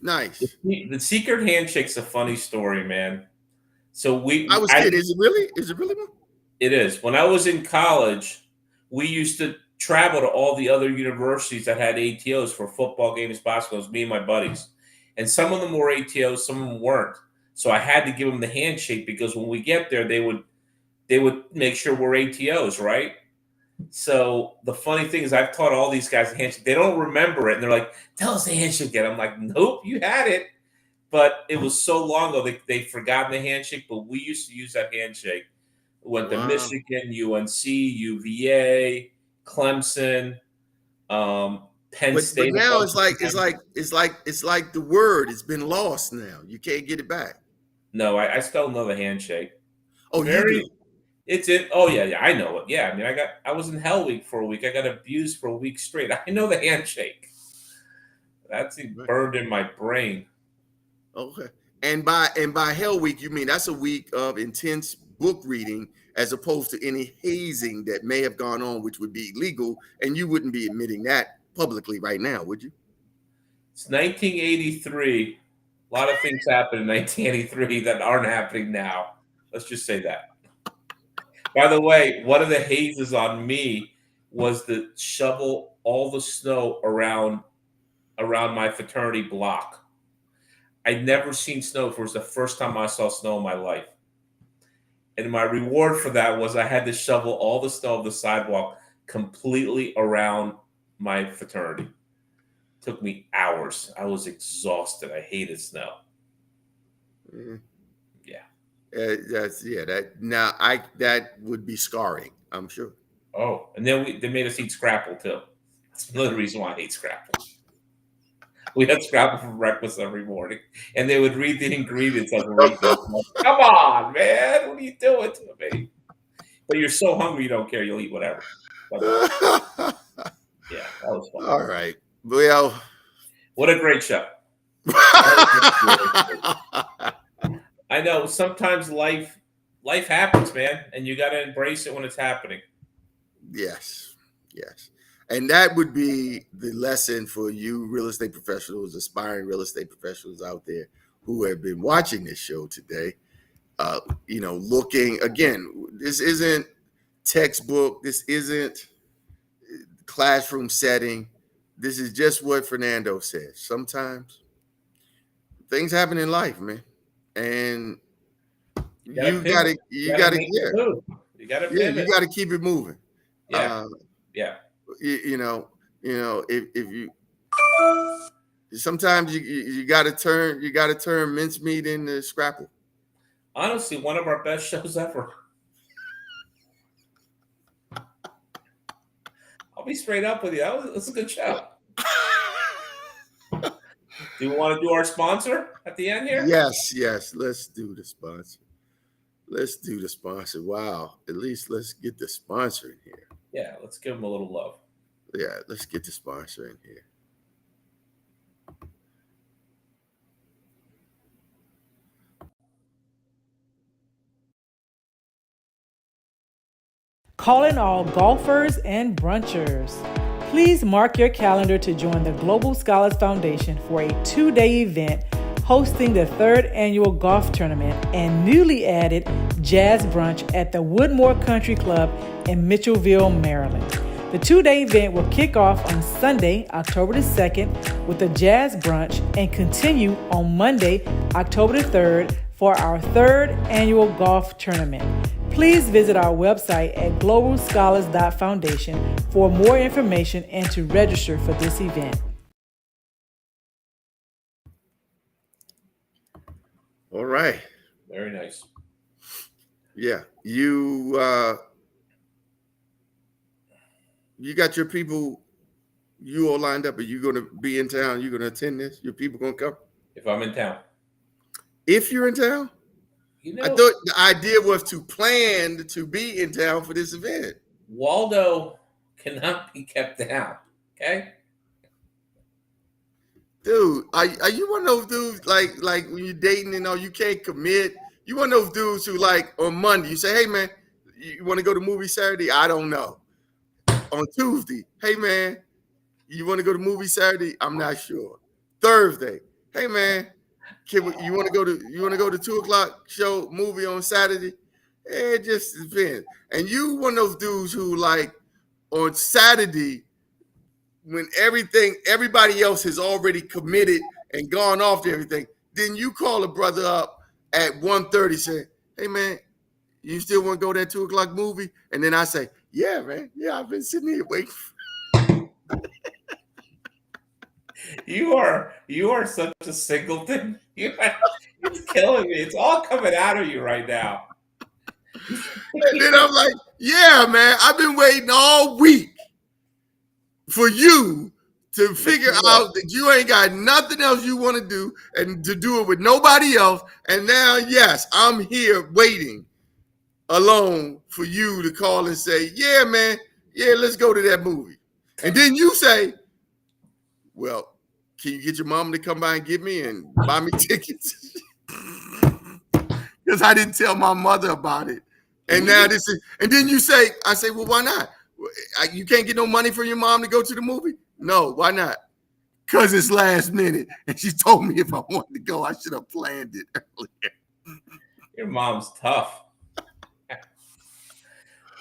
Nice. The secret handshake's a funny story, man. So I was kidding. Is it really? It is. When I was in college, we used to travel to all the other universities that had ATOs for football games, basketball games, me and my buddies. And some of them were ATOs, some of them weren't. So I had to give them the handshake because when we get there, they would make sure we're ATOs, right? So the funny thing is, I've taught all these guys the handshake. They don't remember it, and they're like, "Tell us the handshake again." I'm like, "Nope, you had it." But it was so long ago they've forgotten the handshake. But we used to use that handshake. Went to Wow. Michigan, UNC, UVA, Clemson, Penn But State a now bunch it's of like times. it's like the word. It's been lost now. You can't get it back. No, I still know the handshake. Oh, you Very, do. it's it. Oh yeah, I know it. Yeah, I mean, I was in Hell Week for a week. I got abused for a week straight. I know the handshake. That's Right. burned in my brain. Okay. And by Hell Week, you mean that's a week of intense book reading as opposed to any hazing that may have gone on, which would be illegal, and you wouldn't be admitting that publicly right now, would you? It's 1983. A lot of things happened in 1983 that aren't happening now. Let's just say that. By the way, one of the hazes on me was to shovel all the snow around my fraternity block. I'd never seen snow before. It was the first time I saw snow in my life. And my reward for that was I had to shovel all the snow of the sidewalk completely around my fraternity. Took me hours. I was exhausted. I hated snow. Mm. Yeah. That would be scarring, I'm sure. Oh, and then they made us eat Scrapple too. That's another reason why I hate Scrapple. We had Scrapple for breakfast every morning, and they would read the ingredients as we're eating. Like, come on, man, what are you doing to me? But you're so hungry, you don't care. You'll eat whatever. Yeah, that was fun. All right. Well, what a great show. I know sometimes life happens, man, and you got to embrace it when it's happening. Yes. And that would be the lesson for you real estate professionals, aspiring real estate professionals out there who have been watching this show today. Looking again, this isn't textbook, this isn't classroom setting. This is just what Fernando says. Sometimes things happen in life, man. And you gotta You gotta keep it moving. Yeah. If you sometimes you gotta turn mincemeat into scrapple. Honestly, one of our best shows ever. I'll be straight up with you. That's a good show. Do you want to do our sponsor at the end here? Yes. Let's do the sponsor. Wow. At least let's get the sponsor in here. Yeah, let's give them a little love. Yeah, let's get the sponsor in here. Calling all golfers and brunchers. Please mark your calendar to join the Global Scholars Foundation for a 2-day event hosting the 3rd annual golf tournament and newly added jazz brunch at the Woodmore Country Club in Mitchellville, Maryland. The 2-day event will kick off on Sunday, October the 2nd with a jazz brunch and continue on Monday, October the 3rd for our 3rd annual golf tournament. Please visit our website at globalscholars.foundation for more information and to register for this event. All right. Very nice. Yeah. You got your people you all lined up. Are you going to be in town? You going to attend this? Your people going to come? If I'm in town. If you're in town? I thought the idea was to plan to be in town for this event. Waldo cannot be kept down. Okay? Dude, are you one of those dudes like when you're dating and all you can't commit? You one of those dudes who like on Monday, you say, hey man, you want to go to movie Saturday? I don't know. On Tuesday, hey man, you want to go to movie Saturday? I'm not sure. Thursday, hey man, you want to go to 2:00 show movie on Saturday? It just depends. And you one of those dudes who like on Saturday, when everybody else has already committed and gone off to everything, then you call a brother up at 1:30 said, "Hey man, you still want to go to that 2 o'clock movie?" And then I say, "Yeah, man. Yeah, I've been sitting here waiting." You are such a singleton. It's killing me. It's all coming out of you right now. And then I'm like, "Yeah, man. I've been waiting all week for you to figure out that you ain't got nothing else you want to do and to do it with nobody else. And now, yes, I'm here waiting alone for you to call and say, yeah, man, yeah, let's go to that movie." And then you say, "Well, can you get your mom to come by and get me and buy me tickets?" Because I didn't tell my mother about it. And now this is, and then you say, I say, "Well, why not? You can't get no money from your mom to go to the movie?" "No, why not?" "Because it's last minute." And she told me if I wanted to go, I should have planned it earlier. Your mom's tough.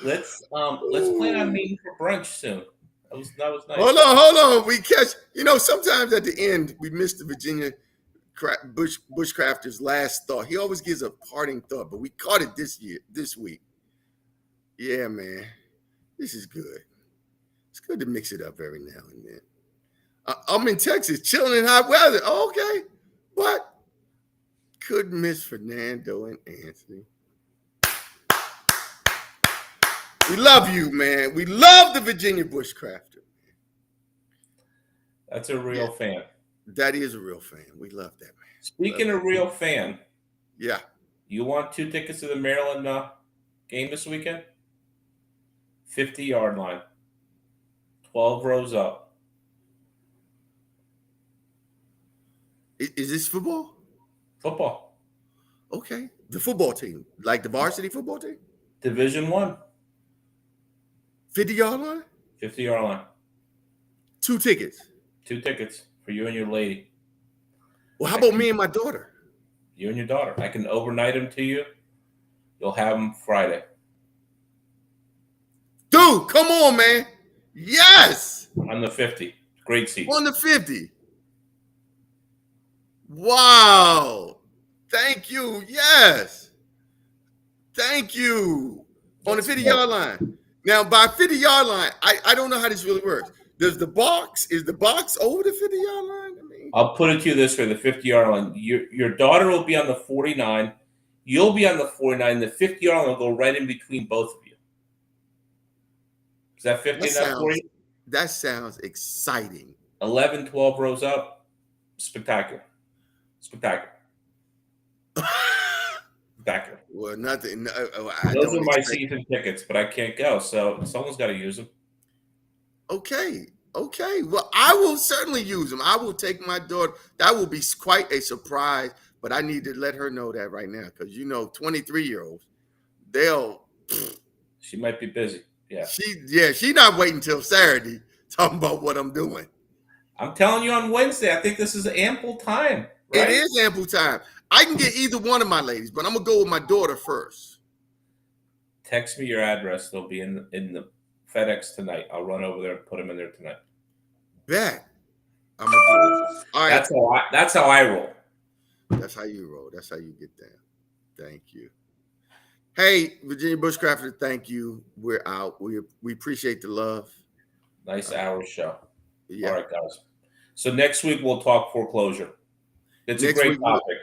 Let's plan on meeting for brunch soon. That was nice. Hold on. We catch, sometimes at the end, we miss the Virginia Bushcrafter's last thought. He always gives a parting thought, but we caught it this week. Yeah, man. This is good. It's good to mix it up every now and then. I'm in Texas, chilling in hot weather. Okay. What? Couldn't miss Fernando and Anthony. We love you, man. We love the Virginia Bushcrafter. That's a real fan. That is a real fan. We love that, man. Speaking of real fan, yeah. You want 2 tickets to the Maryland game this weekend? 50-yard line. 12 rows up. Is this football? Football. Okay. The football team, like the varsity football team? Division 1. 50-yard line? 50-yard line. 2 tickets. 2 tickets for you and your lady. Well, how about me and my daughter? You and your daughter. I can overnight them to you. You'll have them Friday. Dude, come on, man. Yes. On the 50. Great seats. On the 50. Wow. Thank you. Yes. Thank you. On the 50-yard line. Now, by 50-yard line, I don't know how this really works. Is the box over the 50-yard line? I'll put it to you this way: the 50-yard line. Your daughter will be on the 49. You'll be on the 49. The 50-yard line will go right in between both of you. Is that 50 enough for you? That sounds exciting. 11, 12 rows up. Spectacular. Spectacular. Well, nothing. Those are my season tickets, but I can't go, so someone's got to use them. Okay. Well, I will certainly use them. I will take my daughter. That will be quite a surprise, but I need to let her know that right now because 23-year-olds, She might be busy. Yeah. She's not waiting till Saturday talking about what I'm doing. I'm telling you on Wednesday, I think this is ample time. Right? It is ample time. I can get either one of my ladies, but I'm gonna go with my daughter first. Text me your address. They'll be in the FedEx tonight. I'll run over there and put them in there tonight. Bet. I'm gonna do it. All right. That's how I roll. That's how you roll. That's how you get down. Thank you. Hey, Virginia Bushcrafter, thank you. We're out. We appreciate the love. Nice hour show. Yeah. All right, guys. So next week we'll talk foreclosure. It's a great topic.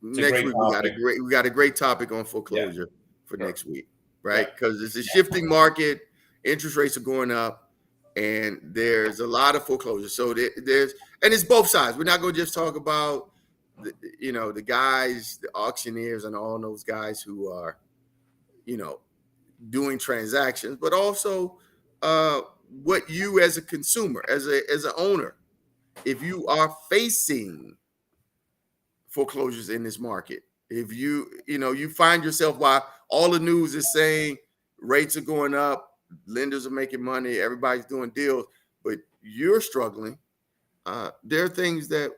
Next week we got a great topic on foreclosure for next week, right? Because it's a shifting market. Interest rates are going up, and there's a lot of foreclosure. So there's it's both sides. We're not going to just talk about the guys, the auctioneers, and all those guys who are doing transactions, but also what you as a consumer, as an owner, if you are facing foreclosures in this market, if you find yourself, while all the news is saying rates are going up, lenders are making money, everybody's doing deals, but you're struggling, there are things that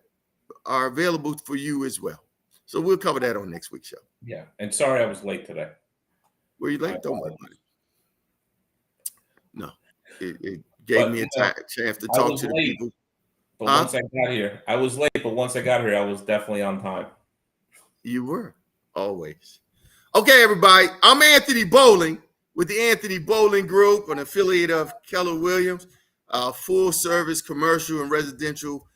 are available for you as well. So we'll cover that on next week's show. Yeah, and sorry I was late today. Were you late? Don't worry about it. No, it gave me a chance to talk to the people. But once I got here, I was late. But once I got here, I was definitely on time. You were. Always. Okay, everybody. I'm Anthony Bowling with the Anthony Bowling Group, an affiliate of Keller Williams, full service commercial and residential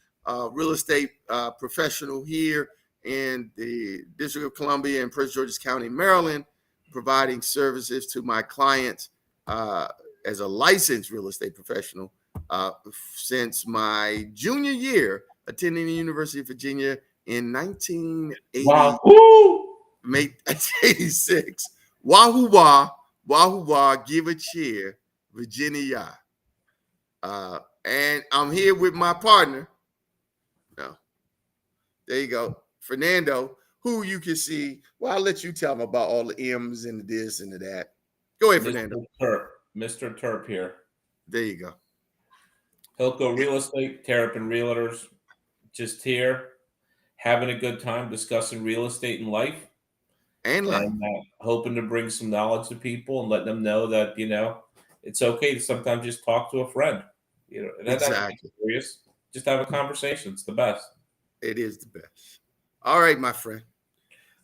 real estate professional here in the District of Columbia and Prince George's County, Maryland, providing services to my clients as a licensed real estate professional since my junior year, attending the University of Virginia in 1980. Wow. 86. Wahoo wah, wahoo wah, give a cheer, Virginia. And I'm here with my partner. No, there you go, Fernando, who you can see. Well, I'll let you tell him about all the M's and the this and the that. Go ahead, Fernando. Mr. Terp here. There you go. Hilco Real Estate, Terrapin Realtors, just here, having a good time discussing real estate and life. And hoping to bring some knowledge to people and let them know that, it's okay to sometimes just talk to a friend. Exactly. Serious. Just have a conversation. It's the best. It is the best. All right, my friend.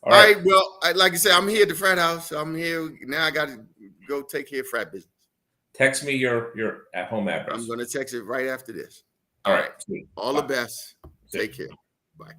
All right. Well, like I said, I'm here at the frat house. So I'm here now. I got to go take care of frat business. Text me your at-home address. I'm going to text it right after this. All right. All the best. Take care. Bye.